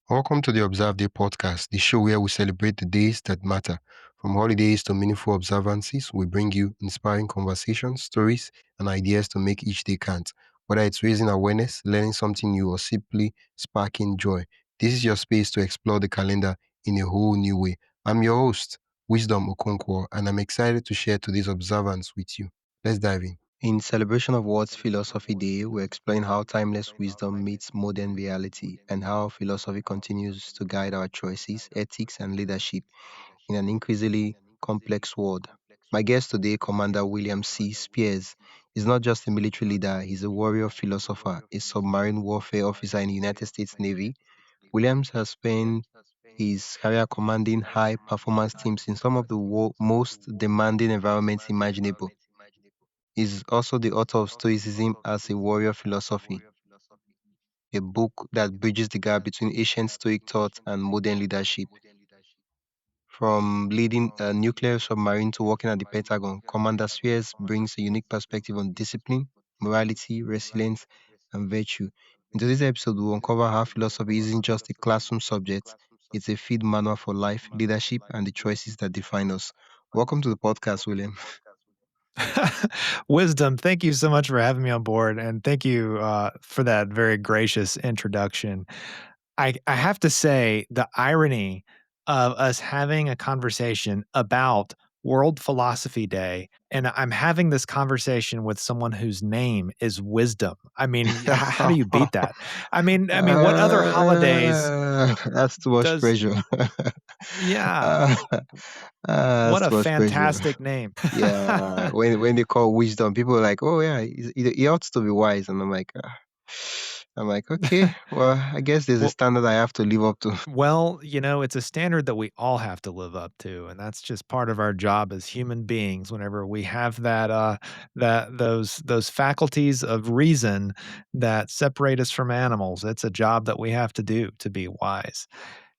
Welcome to the Observe Day podcast, the show where we celebrate the days that matter. From holidays to meaningful observances, we bring you inspiring conversations, stories, and ideas to make each day count. Whether it's raising awareness, learning something new, or simply sparking joy, this is your space to explore the calendar in a whole new way. I'm your host, Wisdom Okonkwo, and I'm excited to share today's observance with you. Let's dive in. In celebration of World's Philosophy Day, we explain how timeless wisdom meets modern reality and how philosophy continues to guide our choices, ethics, and leadership in an increasingly complex world. My guest today, Commander William C. Spears, is not just a military leader, he's a warrior philosopher, a submarine warfare officer in the United States Navy. Williams has spent his career commanding high performance teams in some of the most demanding environments imaginable. He's also the author of Stoicism as a Warrior Philosophy, a book that bridges the gap between ancient Stoic thought and modern leadership. From leading a nuclear submarine to working at the Pentagon, Commander Spears brings a unique perspective on discipline, morality, resilience, and virtue. In today's episode, we'll uncover how philosophy isn't just a classroom subject, it's a field manual for life, leadership, and the choices that define us. Welcome to the podcast, William. Wisdom, thank you so much for having me on board, and thank you for that very gracious introduction. I have to say, the irony of us having a conversation about World Philosophy Day, and I'm having this conversation with someone whose name is Wisdom. I mean, how do you beat that? I mean, what other holidays That's too much does? pressure. Yeah, uh, what that's a too much pressure. fantastic name. Yeah, when they call wisdom, people are like, "Oh yeah, he ought to be wise," and I'm like, okay, well, I guess there's a Well, standard I have to live up to. Well, it's a standard that we all have to live up to, and that's just part of our job as human beings. Whenever we have those faculties of reason that separate us from animals, it's a job that we have to do to be wise.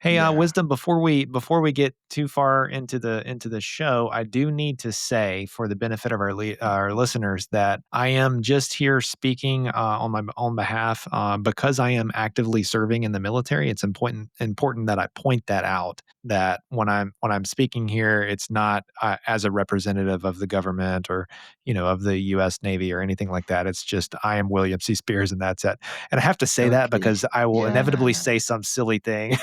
Hey, Yeah. wisdom. Before we get too far into the show, I do need to say, for the benefit of our listeners, that I am just here speaking on my own behalf because I am actively serving in the military. It's important that I point that out. That when I'm speaking here, it's not as a representative of the government or of the U.S. Navy or anything like that. It's just I am William C. Spears, and that's it. And I have to say that Okay. because I will inevitably Yeah. say some silly thing.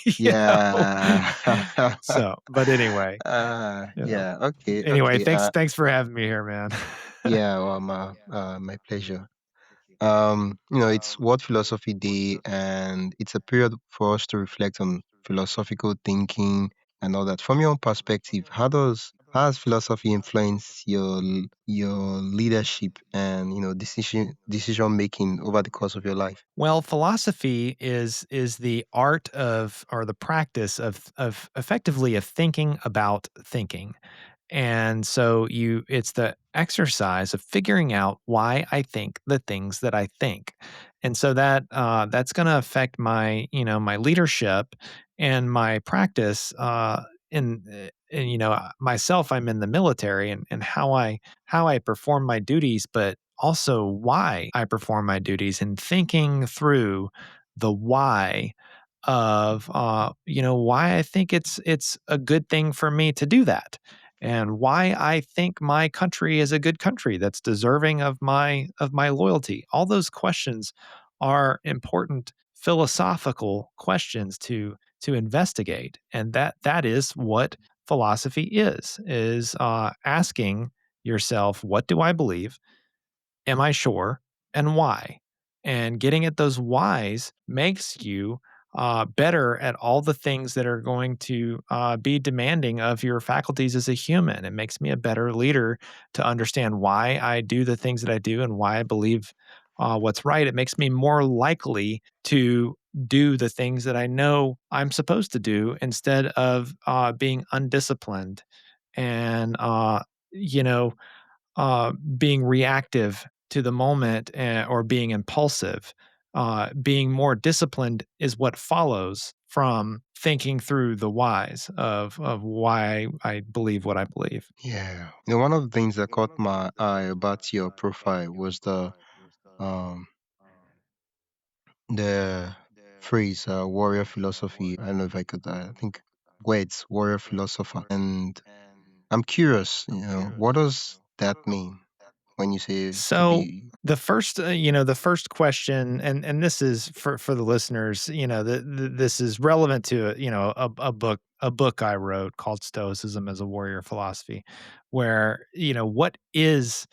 you know? Yeah. So, but anyway, Yeah. Okay. anyway, Okay. thanks for having me here, man. Yeah. Well, my pleasure. It's World Philosophy Day, and it's a period for us to reflect on philosophical thinking and all that. From your own perspective, how has philosophy influenced your leadership and decision making over the course of your life? Well, philosophy is the art of, or the practice of effectively of thinking about thinking. And so it's the exercise of figuring out why I think the things that I think. And so that's going to affect my leadership and my practice myself. I'm in the military, and how I perform my duties, but also why I perform my duties, and thinking through the why of why I think it's a good thing for me to do that, and why I think my country is a good country that's deserving of my loyalty. All those questions are important philosophical questions to investigate, and that is what philosophy is asking yourself, what do I believe? Am I sure? And why? And getting at those whys makes you better at all the things that are going to be demanding of your faculties as a human. It makes me a better leader to understand why I do the things that I do and why I believe what's right. It makes me more likely to do the things that I know I'm supposed to do instead of being undisciplined and, you know, being reactive to the moment, or being impulsive. Being more disciplined is what follows from thinking through the whys of why I believe what I believe. Yeah. One of the things that caught my eye about your profile was um the phrase, warrior philosophy. I don't know if I could, I think words, warrior philosopher. And I'm curious, what does that mean when you say to So be? the first, the first question, and this is for the listeners, this is relevant to a book I wrote called Stoicism as a Warrior Philosophy, where what is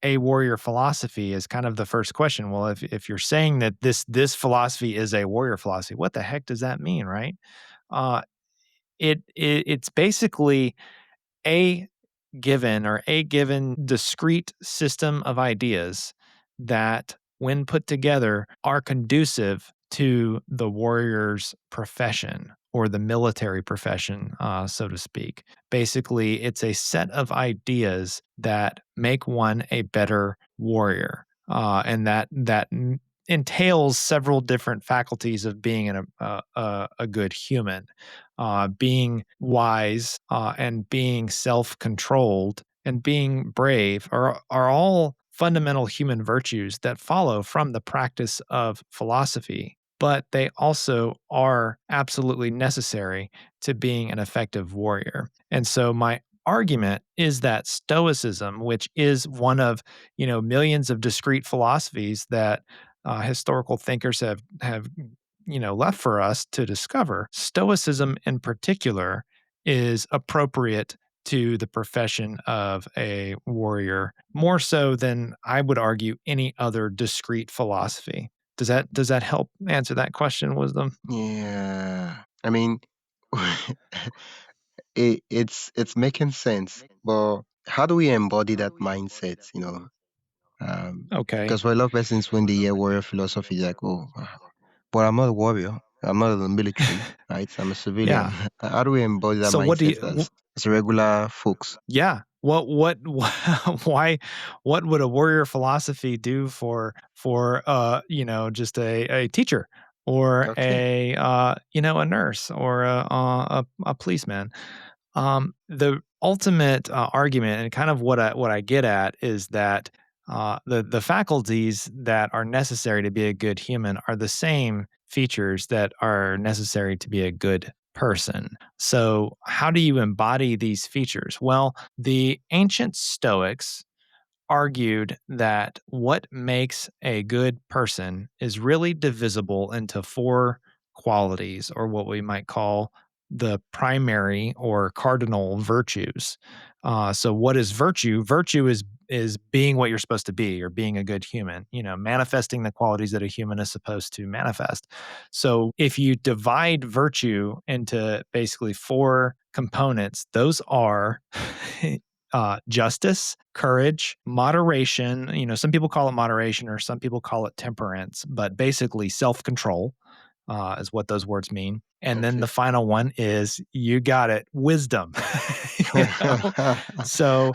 a warrior philosophy is kind of the first question. Well, if you're saying that this philosophy is a warrior philosophy, what the heck does that mean, right? Uh, it's basically a a given discrete system of ideas that, when put together, are conducive to the warrior's profession or the military profession, so to speak. Basically, it's a set of ideas that make one a better warrior, and that entails several different faculties of being a good human, being wise, and being self-controlled and being brave are all fundamental human virtues that follow from the practice of philosophy, but they also are absolutely necessary to being an effective warrior. And so my argument is that stoicism, which is one of millions of discrete philosophies that historical thinkers have left for us to discover, stoicism in particular is appropriate to the profession of a warrior more so than, I would argue, any other discrete philosophy. Does that help answer that question, Wisdom? Yeah, I mean, it's making sense, but how do we embody that mindset? Okay. Because for a lot of persons, when they hear warrior philosophy, they're like, oh, but I'm not a warrior. I'm not in the military, right? I'm a civilian. Yeah. How do we embody that So what do mindset you as regular folks? Yeah. Why what would a warrior philosophy do for just a teacher or Okay. a nurse or a policeman? The ultimate argument, and kind of what I get at, is that the faculties that are necessary to be a good human are the same features that are necessary to be a good person. So, how do you embody these features? Well, the ancient Stoics argued that what makes a good person is really divisible into four qualities, or what we might call the primary or cardinal virtues. So, what is virtue? Virtue is being what you're supposed to be, or being a good human. Manifesting the qualities that a human is supposed to manifest. So, if you divide virtue into basically four components, those are justice, courage, moderation. Some people call it moderation, or some people call it temperance, but basically self control is what those words mean. And then the Okay. final one is, you got it, wisdom. you know? So,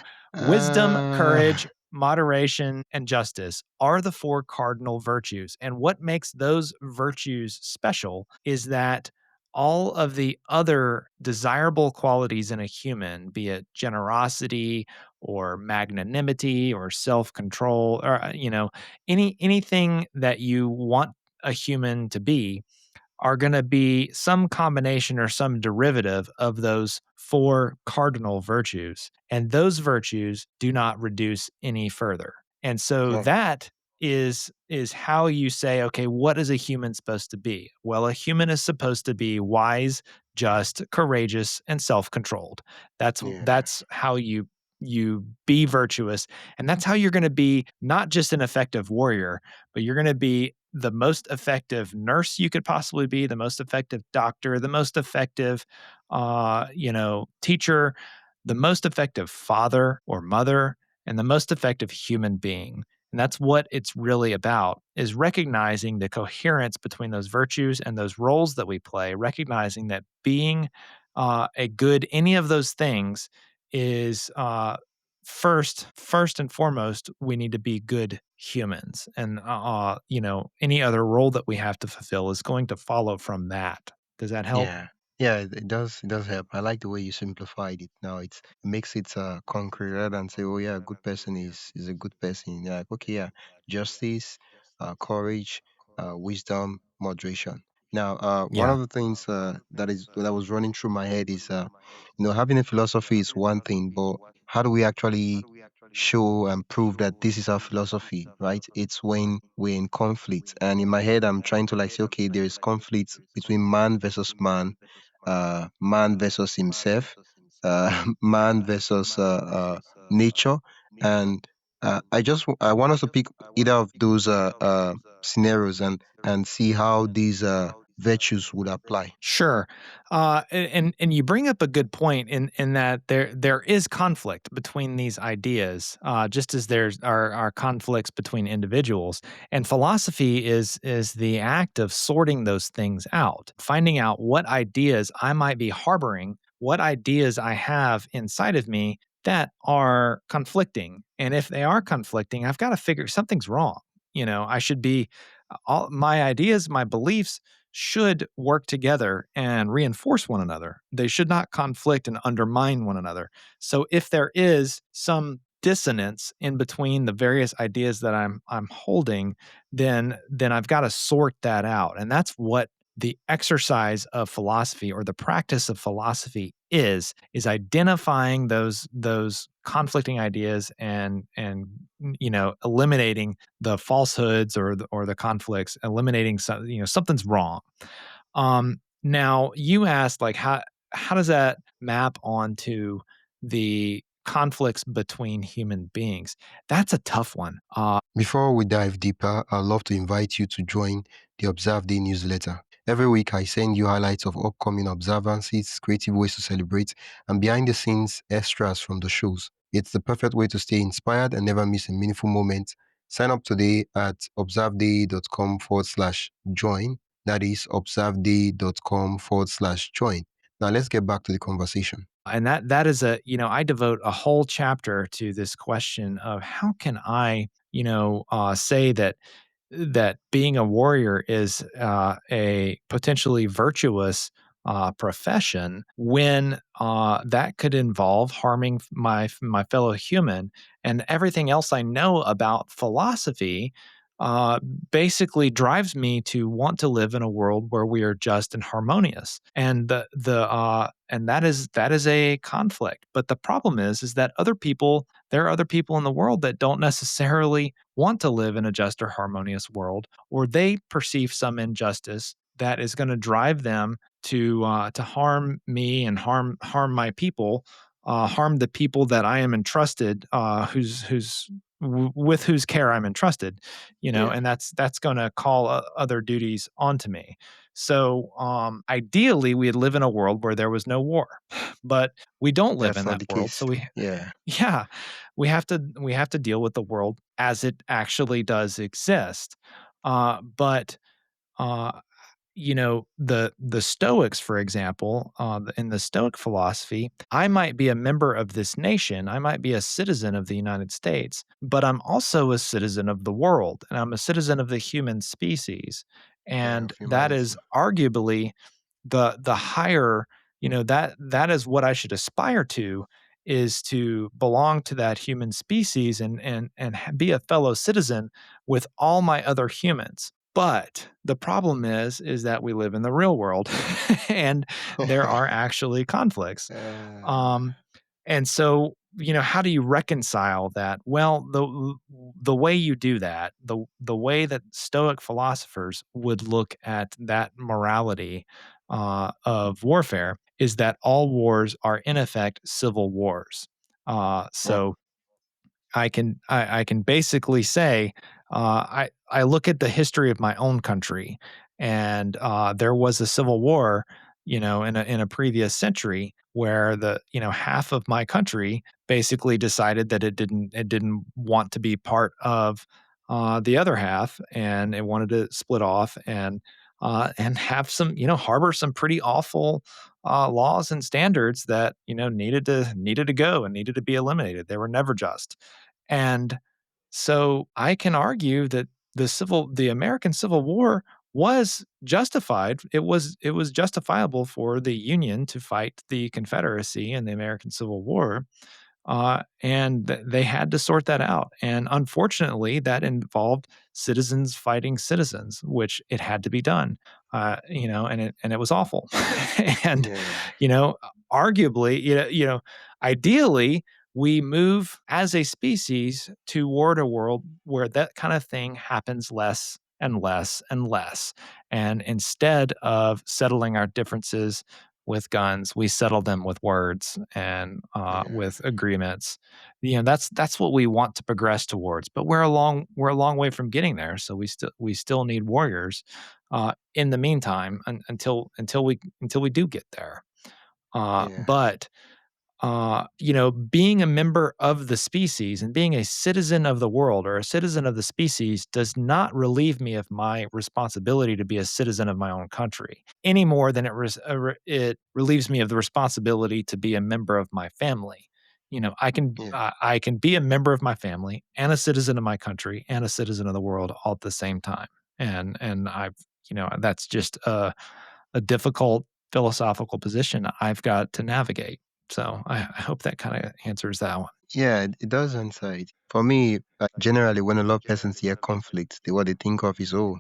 wisdom, uh, courage, moderation, and justice are the four cardinal virtues. And what makes those virtues special is that all of the other desirable qualities in a human, be it generosity or magnanimity or self-control, or anything that you want a human to be, are going to be some combination or some derivative of those four cardinal virtues. And those virtues do not reduce any further. And so okay. that is how you say, okay, what is a human supposed to be? Well, a human is supposed to be wise, just, courageous, and self-controlled. That's Yeah. that's how you be virtuous, and that's how you're going to be not just an effective warrior, but you're going to be the most effective nurse you could possibly be, the most effective doctor, the most effective, teacher, the most effective father or mother, and the most effective human being. And that's what it's really about, is recognizing the coherence between those virtues and those roles that we play, recognizing that being a good any of those things is first and foremost, we need to be good humans, and any other role that we have to fulfill is going to follow from that. Does that help? Yeah. Yeah, it does. It does help. I like the way you simplified it. Now it makes it concrete rather than say, "Oh yeah, a good person is a good person." You're like, okay, yeah, justice, courage, wisdom, moderation. Now, one Yeah. of the things that was running through my head is, having a philosophy is one thing, but how do we actually show and prove that this is our philosophy, right? It's when we're in conflict, and in my head, I'm trying to like say, okay, there is conflict between man versus himself, man versus nature, and I want us to pick either of those scenarios and see how these virtues would apply. Sure. And you bring up a good point in that there is conflict between these ideas, just as there's are conflicts between individuals. And philosophy is the act of sorting those things out, finding out what ideas I might be harboring, what ideas I have inside of me that are conflicting. And if they are conflicting, I've got to figure something's wrong. I should be all my ideas, my beliefs should work together and reinforce one another. They should not conflict and undermine one another. So if there is some dissonance in between the various ideas that I'm holding, then I've got to sort that out. And that's what the exercise of philosophy or the practice of philosophy is identifying those conflicting ideas and eliminating the falsehoods or the conflicts, eliminating some, something's wrong. Now you asked, like, how does that map onto the conflicts between human beings? That's a tough one. Before we dive deeper, I'd love to invite you to join the Observe Day newsletter. Every week, I send you highlights of upcoming observances, creative ways to celebrate, and behind the scenes extras from the shows. It's the perfect way to stay inspired and never miss a meaningful moment. Sign up today at observeday.com/join. That is observeday.com/join. Now, let's get back to the conversation. And that is I devote a whole chapter to this question of how can I, say that being a warrior is a potentially virtuous profession when that could involve harming my fellow human, and everything else I know about philosophy uh, basically drives me to want to live in a world where we are just and harmonious, and that is a conflict. But the problem is that there are other people in the world that don't necessarily want to live in a just or harmonious world, or they perceive some injustice that is going to drive them to harm me and harm my people, harm the people that I am entrusted, with whose care I'm entrusted, Yeah, and that's going to call other duties onto me. So ideally, we'd live in a world where there was no war, but we don't live that's in not that the world. So case. Yeah. yeah, we have to deal with the world as it actually does exist. But uh, the Stoics, for example, in the Stoic philosophy, I might be a member of this nation, I might be a citizen of the United States, but I'm also a citizen of the world, and I'm a citizen of the human species, Yeah, and of that is humanity. arguably the higher, that is what I should aspire to, is to belong to that human species and be a fellow citizen with all my other humans. But the problem is that we live in the real world and there are actually conflicts. uh, Um, and so, how do you reconcile that? Well, the way you do that, the way that Stoic philosophers would look at that morality of warfare, is that all wars are in effect civil wars. mm, So I can basically say, I look at the history of my own country, and there was a civil war, in a previous century where half of my country basically decided that it didn't want to be part of the other half, and it wanted to split off and have some, harbor some pretty awful laws and standards that needed to go and needed to be eliminated. They were never just. And so I can argue that the American Civil War was justified. It was justifiable for the Union to fight the Confederacy in the American Civil War, and they had to sort that out. And unfortunately, that involved citizens fighting citizens, which it had to be done. and it was awful. And Yeah. you know, arguably, ideally, we move as a species toward a world where that kind of thing happens less and less and less. And instead of settling our differences with guns, we settle them with words and Yeah. with agreements. That's what we want to progress towards. But we're a long way from getting there. So we still need warriors in the meantime until we do get there. Yes. But being a member of the species and being a citizen of the world or a citizen of the species does not relieve me of my responsibility to be a citizen of my own country any more than it relieves me of the responsibility to be a member of my family. Yeah. I can be a member of my family and a citizen of my country and a citizen of the world all at the same time. And that's just a difficult philosophical position I've got to navigate. So I hope that kind of answers that one. Yeah, it does answer it. For me, generally, when a lot of persons hear conflict, what they think of is, oh,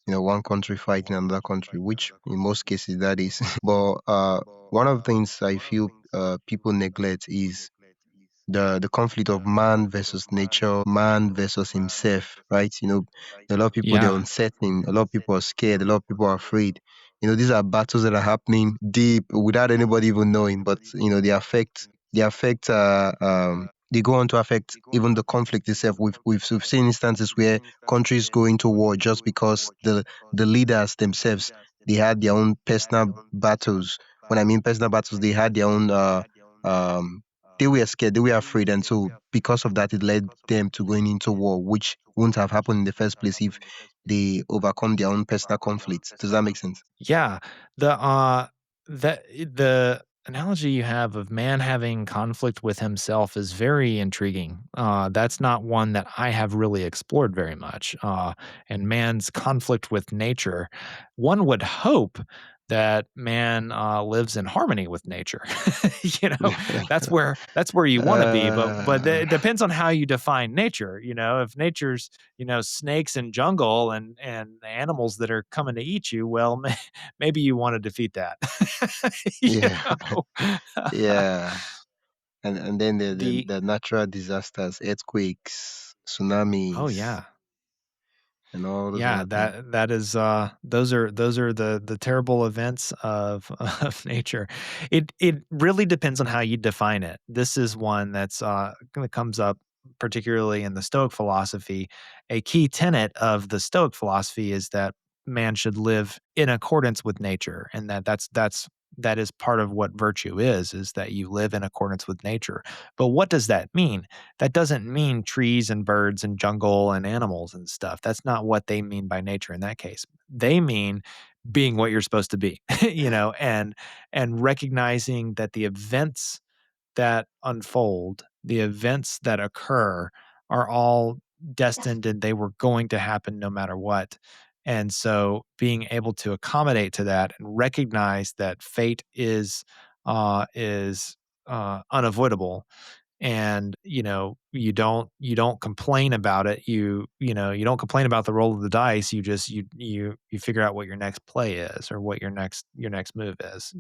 one country fighting another country, which in most cases that is. But one of the things I feel people neglect is the conflict of man versus nature, man versus himself, right? A lot of people they're Yeah. uncertain, a lot of people are scared, a lot of people are afraid. These are battles that are happening deep without anybody even knowing, but they go on to affect even the conflict itself. We've seen instances where countries go into war just because the leaders themselves they had their own personal battles. When I mean personal battles, they had their own um they were scared, they were afraid, and so because of that, it led them to going into war, which wouldn't have happened in the first place if they overcome their own personal conflicts. Does that make sense? Yeah. The analogy you have of man having conflict with himself is very intriguing. That's not one that I have really explored very much. And man's conflict with nature, one would hope that man lives in harmony with nature. you know, that's where you want to be, but uh, it depends on how you define nature. If nature's snakes and jungle and animals that are coming to eat you, well, maybe you want to defeat that. you yeah, know? yeah, and then the the natural disasters, earthquakes, Oh tsunamis, yeah. and all those Yeah, other things. that is those are the terrible events of of nature. It really depends on how you define it. This is one that's that comes up particularly in the Stoic philosophy. A key tenet of the Stoic philosophy is that man should live in accordance with nature, and that is part of what virtue is that you live in accordance with nature. But what does that mean? That doesn't mean trees and birds and jungle and animals and stuff. That's not what they mean by nature in that case. They mean being what you're supposed to be, and recognizing that the events that unfold, the events that occur are all destined and they were going to happen no matter what. And so being able to accommodate to that and recognize that fate is unavoidable, and you don't complain about it. You don't complain about the roll of the dice. You just you figure out what your next play is, or what your next move is,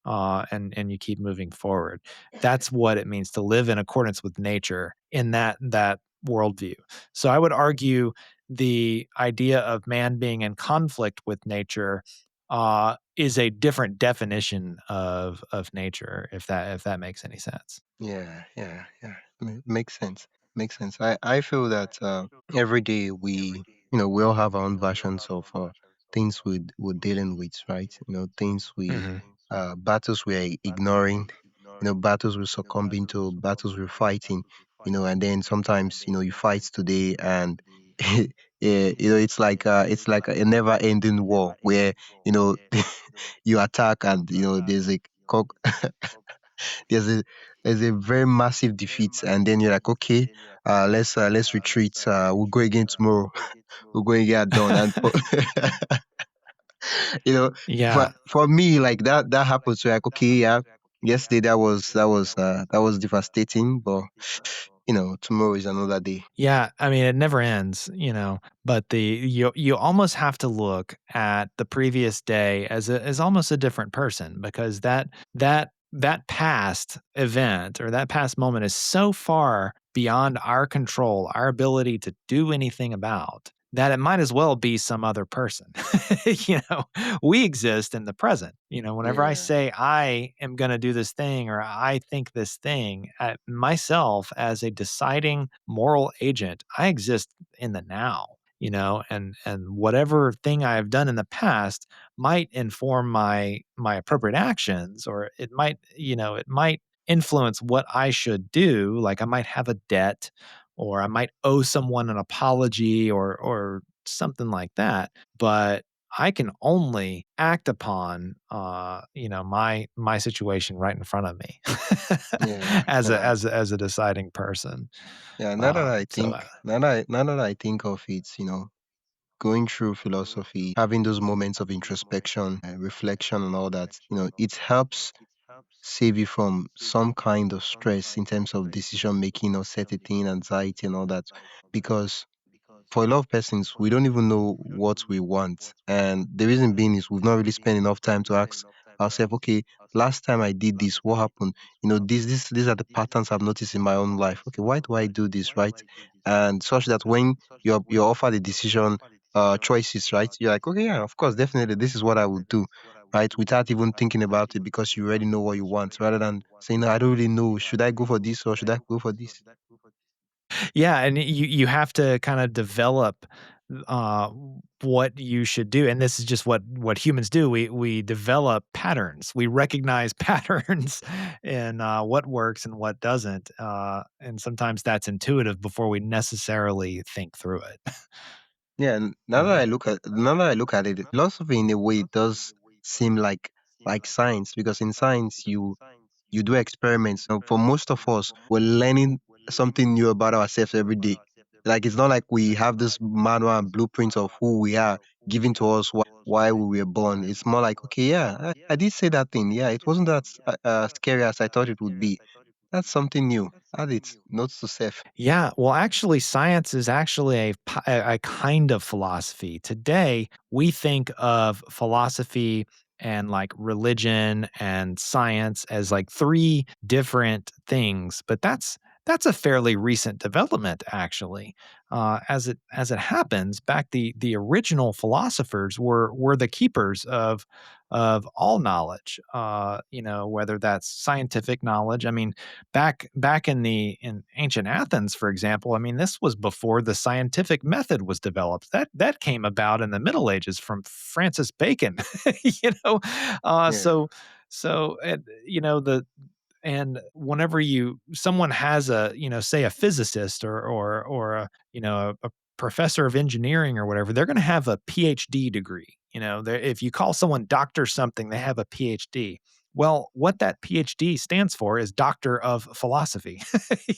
and you keep moving forward. That's what it means to live in accordance with nature in that worldview. So I would argue the idea of man being in conflict with nature is a different definition of nature, if that makes any sense. Yeah, yeah, yeah. Makes sense. Makes sense. I feel that every day we all have our own versions of things we're dealing with, right? Things Mhm. battles we're ignoring, battles we're succumbing to, battles we're fighting, and then sometimes, you fight today and yeah, it's like a never ending war where, you know, you attack and, there's a there's a very massive defeat, and then you're like, okay, let's retreat, we'll go again tomorrow. We'll go and get done. And for, you know Yeah. for me, like that happens, so like, okay, yeah, yesterday that was devastating, but tomorrow is another day. Yeah, I mean, it never ends, but you almost have to look at the previous day as almost a different person, because that past event or that past moment is so far beyond our control, our ability to do anything about, that it might as well be some other person. you know, we exist in the present. Whenever I Yeah, say I am going to do this thing or I think this thing, myself as a deciding moral agent, I exist in the now. And whatever thing I have done in the past might inform my appropriate actions, or it might influence what I should do. Like I might have a debt, or I might owe someone an apology, or something like that. But I can only act upon my situation right in front of me yeah, as a yeah, as a, as a deciding person. yeah. So Now that I think of it, going through philosophy, having those moments of introspection, reflection, and all that, it helps save you from some kind of stress in terms of decision making or certain anxiety and all that. Because for a lot of persons, we don't even know what we want. And the reason being is we've not really spent enough time to ask ourselves, okay, last time I did this, what happened? These are the patterns I've noticed in my own life. Okay, why do I do this, right? And such that when you're offered a decision, choices, right? You're like, okay, yeah, of course, definitely, this is what I would do, right? Without even thinking about it because you already know what you want, rather than saying, no, I don't really know. Should I go for this or should I go for this? yeah, and you have to kind of develop uh, what you should do, and this is just what humans do. We develop patterns. We recognize patterns in what works and what doesn't, and sometimes that's intuitive before we necessarily think through it. Yeah, and Uh, now that I look at it, philosophy in a way does seem like science, because in science you do experiments. For most of us, we're learning something new about ourselves every day. Like it's not like we have this manual and blueprint of who we are given to us why we were born. It's more like, okay, yeah, I did say that thing. Yeah, it wasn't that scary as I thought it would be. That's something new. Add it. Notes to self. Yeah, well, actually, science is actually a kind of philosophy. Today, we think of philosophy and like religion and science as like three different things, but that's a fairly recent development, actually. As it happens, back the original philosophers were the keepers of all knowledge. Whether that's scientific knowledge. I mean, back in ancient Athens, for example, I mean, this was before the scientific method was developed. That came about in the Middle Ages from Francis Bacon. you know, Yeah, the and whenever someone has say a physicist or a professor of engineering or whatever, they're going to have a PhD degree. If you call someone doctor something, they have a PhD. Well, what that PhD stands for is doctor of philosophy.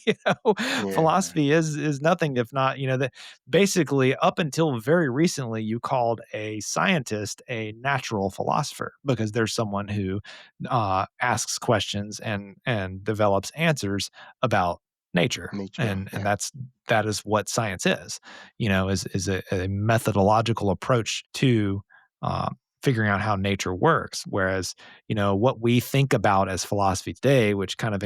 you know, yeah, philosophy is nothing if not, that basically up until very recently you called a scientist a natural philosopher, because there's someone who asks questions and develops answers about nature, nature. and Yeah, that is what science is a methodological approach to uh, figuring out how nature works. Whereas what we think about as philosophy today, which kind of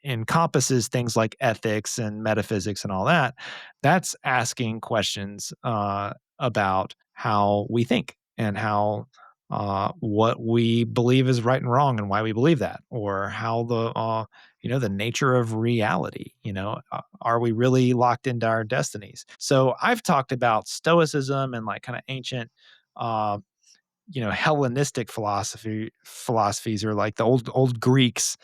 encompasses things like ethics and metaphysics and all that, that's asking questions about how we think and how what we believe is right and wrong and why we believe that, or how the nature of reality. Are we really locked into our destinies? So I've talked about Stoicism and like kind of ancient uh, Hellenistic philosophies, or like the old Greeks,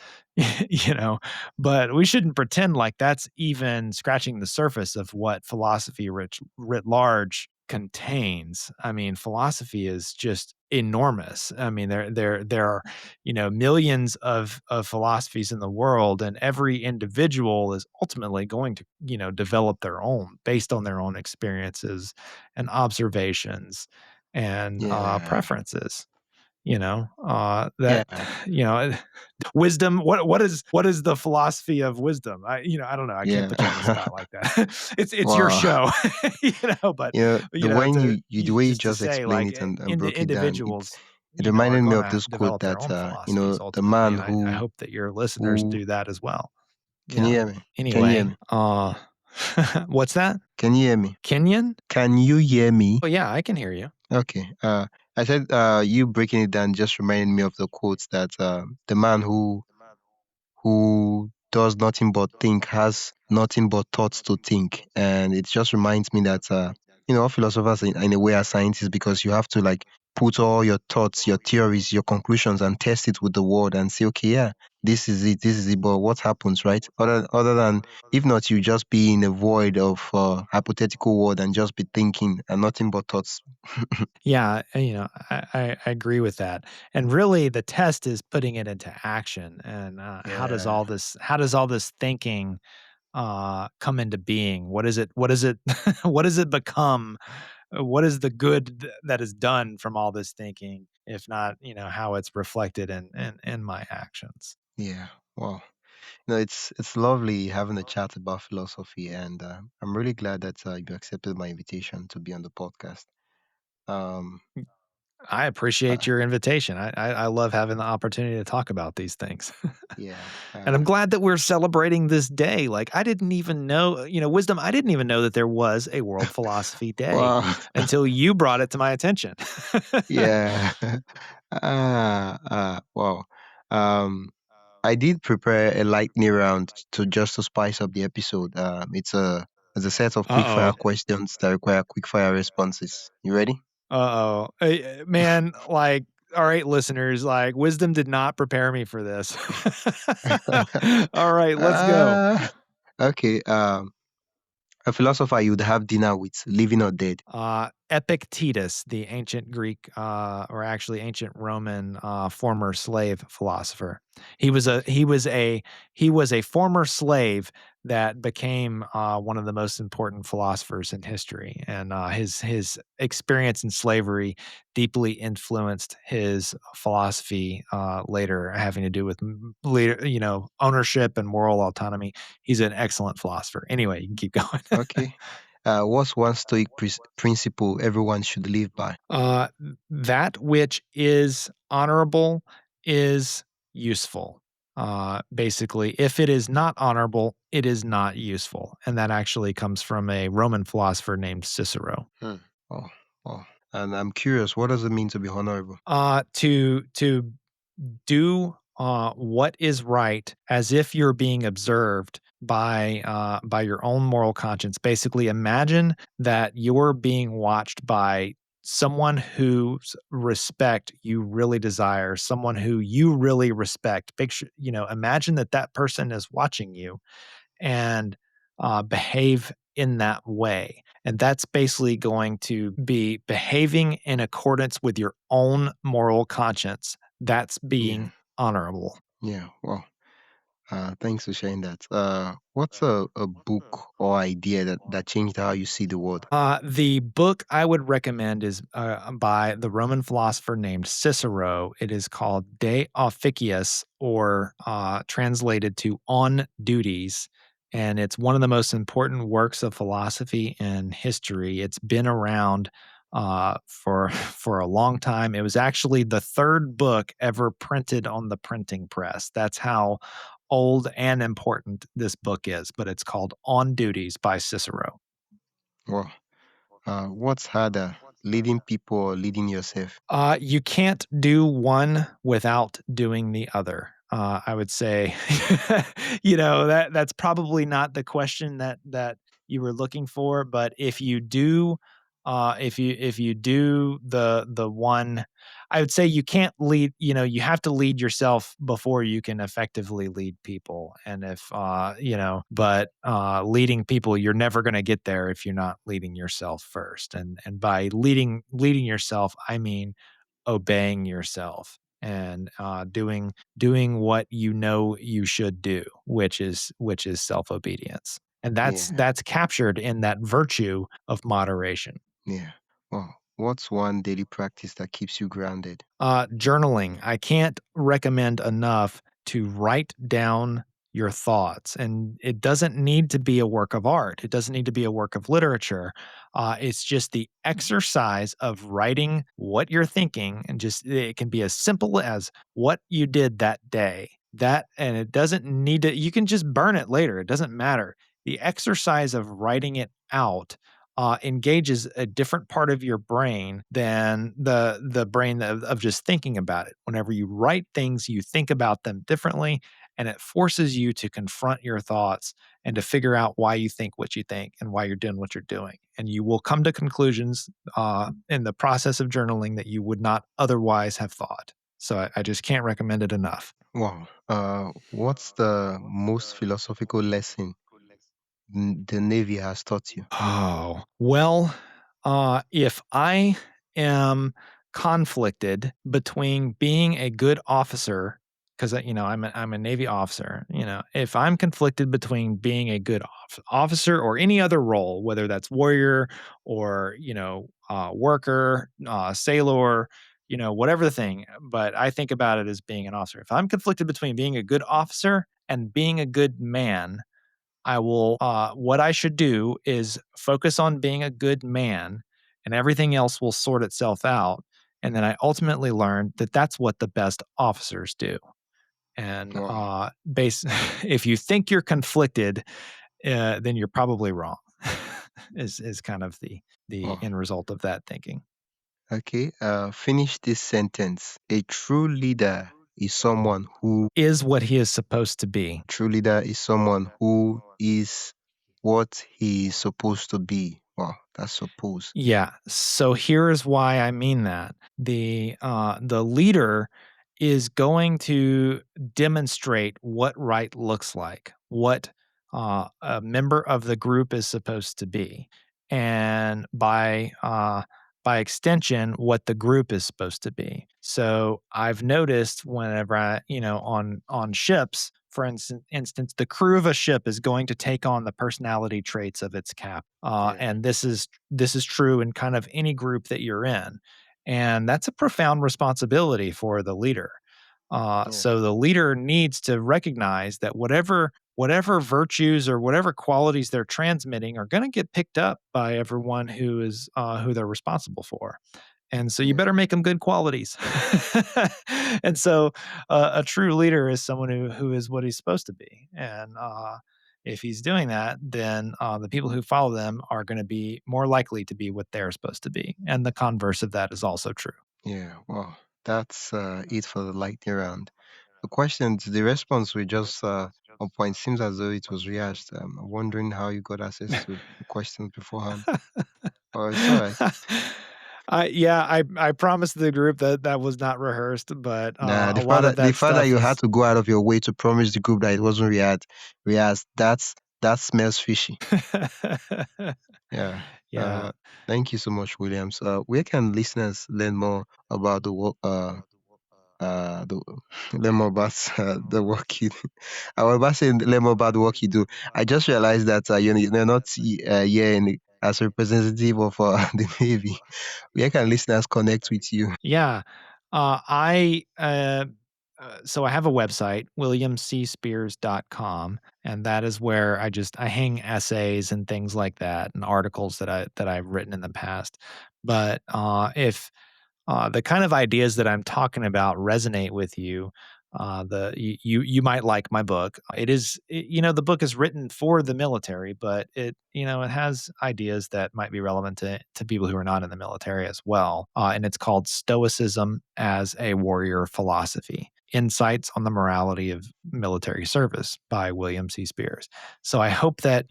you know, but we shouldn't pretend like that's even scratching the surface of what philosophy writ large contains. I mean, philosophy is just enormous. I mean, there are, millions of philosophies in the world, and every individual is ultimately going to, develop their own based on their own experiences and observations and yeah, preferences. That yeah. Wisdom. What is the philosophy of wisdom? I don't know. I can't Yeah. put you on the spot like that. It's your Wow. show, but The when the way you just to just say explained like it and broke it down, individuals, it are reminded me going of to this quote develop their that own philosophies the ultimately, man and I hope that your listeners who do that as well. can you Yeah. hear me? Can you hear Anyway, me? what's that? Can you hear me? Kenyan? Can you hear me? Oh yeah, I can hear you. Okay. I said you breaking it down just reminded me of the quotes that the man who does nothing but think has nothing but thoughts to think, and it just reminds me that all philosophers in a way are scientists because you have to like put all your thoughts, your theories, your conclusions, and test it with the world and say, okay, yeah, this is it. But what happens, right? Other than if not, you just be in a void of hypothetical world and just be thinking and nothing but thoughts. Yeah, I agree with that. And really, the test is putting it into action. And Yeah, how does all this thinking come into being? What is it? What is it? What does it become? What is the good that is done from all this thinking, if not how it's reflected in my actions? yeah. Wow. No, it's lovely having a chat about philosophy, and I'm really glad that you accepted my invitation to be on the podcast. Um, I appreciate uh, your invitation. I love having the opportunity to talk about these things. yeah. And I'm glad that we're celebrating this day. Like, I didn't even know, wisdom, I didn't even know that there was a World Philosophy Day Wow. until you brought it to my attention. Yeah. Wow. Um, I did prepare a lightning round to just to spice up the episode. It's a set of quick fire Uh-oh. questions that require quick fire responses. You ready? Uh-oh. Man, like, all right, listeners, like, wisdom did not prepare me for this. All right, let's go. uh, okay. A philosopher you would have dinner with, living or dead. Epictetus, the ancient Greek, or actually ancient Roman, former slave philosopher. He was a Okay. he was a he was a former slave that became one of the most important philosophers in history, and his experience in slavery deeply influenced his philosophy later, having to do with later, ownership and moral autonomy. He's an excellent philosopher. Anyway, you can keep going. Okay. What's one stoic principle everyone should live by? That which is honorable is useful. Basically, if it is not honorable, it is not useful. And that actually comes from a Roman philosopher named Cicero. Hmm. Oh, oh. And I'm curious, what does it mean to be honorable? To do what is right as if you're being observed by your own moral conscience. Basically, imagine that you're being watched by someone whose respect you really desire, someone who you really respect. Picture, imagine that that person is watching you and behave in that way. And that's basically going to be behaving in accordance with your own moral conscience. That's Yeah, being honorable. yeah. Well, thanks for sharing that. What's a book or idea that changed how you see the world? The book I would recommend is by the Roman philosopher named Cicero. It is called De Officiis, or translated to On Duties. And it's one of the most important works of philosophy in history. It's been around for for a long time. It was actually the third book ever printed on the printing press. That's how old and important this book is. But it's called On Duties by Cicero. Well, what's harder, leading people or leading yourself? You can't do one without doing the other. I would say, that's probably not the question that you were looking for, but if you do the one, I would say you can't lead. You have to lead yourself before you can effectively lead people. And but leading people, you're never going to get there if you're not leading yourself first. And by leading yourself, I mean obeying yourself and doing what you should do, which is self-obedience. And that's Yeah, that's captured in that virtue of moderation. yeah. Well, what's one daily practice that keeps you grounded? Journaling. I can't recommend enough to write down your thoughts. And it doesn't need to be a work of art, it doesn't need to be a work of literature. It's just the exercise of writing what you're thinking, and just it can be as simple as what you did that day. And it doesn't need to, you can just burn it later. It doesn't matter. The exercise of writing it out engages a different part of your brain than the brain of just thinking about it. Whenever you write things, you think about them differently, and it forces you to confront your thoughts and to figure out why you think what you think and why you're doing what you're doing. And you will come to conclusions in the process of journaling that you would not otherwise have thought. So I just can't recommend it enough. Wow. What's the most philosophical lesson the Navy has taught you? Oh, well, if I am conflicted between being a good officer, because I'm a Navy officer, if I'm conflicted between being a good officer or any other role, whether that's warrior or worker, sailor, whatever the thing, but I think about it as being an officer. If I'm conflicted between being a good officer and being a good man, what I should do is focus on being a good man, and everything else will sort itself out. And then I ultimately learned that that's what the best officers do. And Wow. if you think you're conflicted, then you're probably wrong. Is kind of the Wow. end result of that thinking. Okay. Finish this sentence. A true leader is someone who Is what he is supposed to be. true leader is someone who is what he is supposed to be. Wow, that's supposed. Yeah. So here's why I mean that. The leader is going to demonstrate what right looks like, what a member of the group is supposed to be, and by extension, what the group is supposed to be. So I've noticed whenever on ships, for instance, the crew of a ship is going to take on the personality traits of its cap, Yeah. and this is true in kind of any group that you're in, and that's a profound responsibility for the leader. Yeah. So the leader needs to recognize that whatever virtues or whatever qualities they're transmitting are going to get picked up by everyone who they're responsible for. And so you Yeah. better make them good qualities. And so a true leader is someone who is what he's supposed to be. And if he's doing that, then the people who follow them are going to be more likely to be what they're supposed to be. And the converse of that is also true. Yeah. Wow. That's it for the lightning round. The response we just on point seems as though it was rehashed. I'm wondering how you got access to the questions beforehand. Oh, it's all right. I promised the group that that was not rehearsed, but Nah, a lot of the that fact that stuff you had is. to go out of your way to promise the group that it wasn't rehearsed, that smells fishy. Yeah. Yeah. Thank you so much, Williams. Where can listeners learn more about the work? The learn more about the work you do. I was about saying learn more about the work you do. I just realized that you're not here as a representative of the Navy. Where can listeners connect with you? Yeah. I so I have a website, williamcspears.com, and that is where I hang essays and things like that, and articles that I've written in the past. But if the kind of ideas that I'm talking about resonate with you, you might like my book. The book is written for the military, but it has ideas that might be relevant to people who are not in the military as well. And it's called Stoicism as a Warrior Philosophy: Insights on the Morality of Military Service by William C. Spears. So I hope that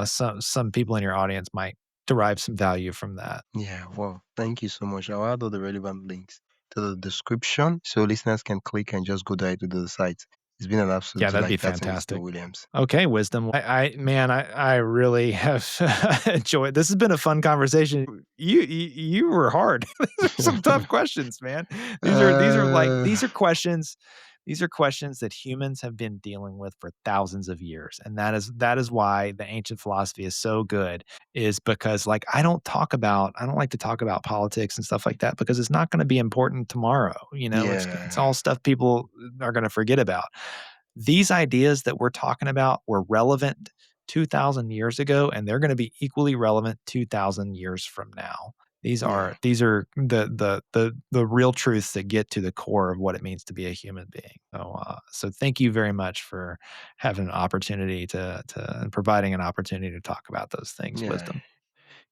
some people in your audience might derive some value from that. Yeah, well, thank you so much. I'll add all the relevant links to the description so listeners can click and just go directly to the site. It's been an absolute Yeah, that'd be delight chatting with you, fantastic. Williams. Okay, wisdom. I really have enjoyed. This has been a fun conversation. You were hard. These are some tough questions, man. uh, These are questions. These are questions that humans have been dealing with for thousands of years, and that is why the ancient philosophy is so good. Is because I don't like to talk about politics and stuff like that because it's not going to be important tomorrow. It's yeah, all stuff people are going to forget about. These ideas that we're talking about were relevant 2,000 years ago, and they're going to be equally relevant 2,000 years from now. Yeah. These are the real truths that get to the core of what it means to be a human being. So thank you very much for having an opportunity to and providing an opportunity to talk about those things, Yeah. wisdom.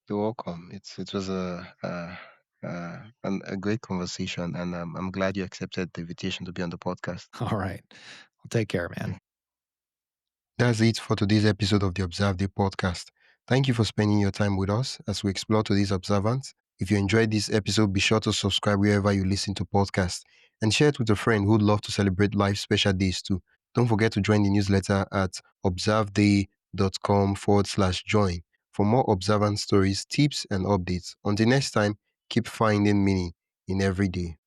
You're welcome. It was a great conversation, and I'm glad you accepted the invitation to be on the podcast. All right. Well, take care, man. Yeah. That's it for today's episode of the Observe Day podcast. Thank you for spending your time with us as we explore today's observance. If you enjoyed this episode, be sure to subscribe wherever you listen to podcasts and share it with a friend who'd love to celebrate life's special days too. Don't forget to join the newsletter at observeday.com/join for more observance stories, tips, and updates. Until next time, keep finding meaning in every day.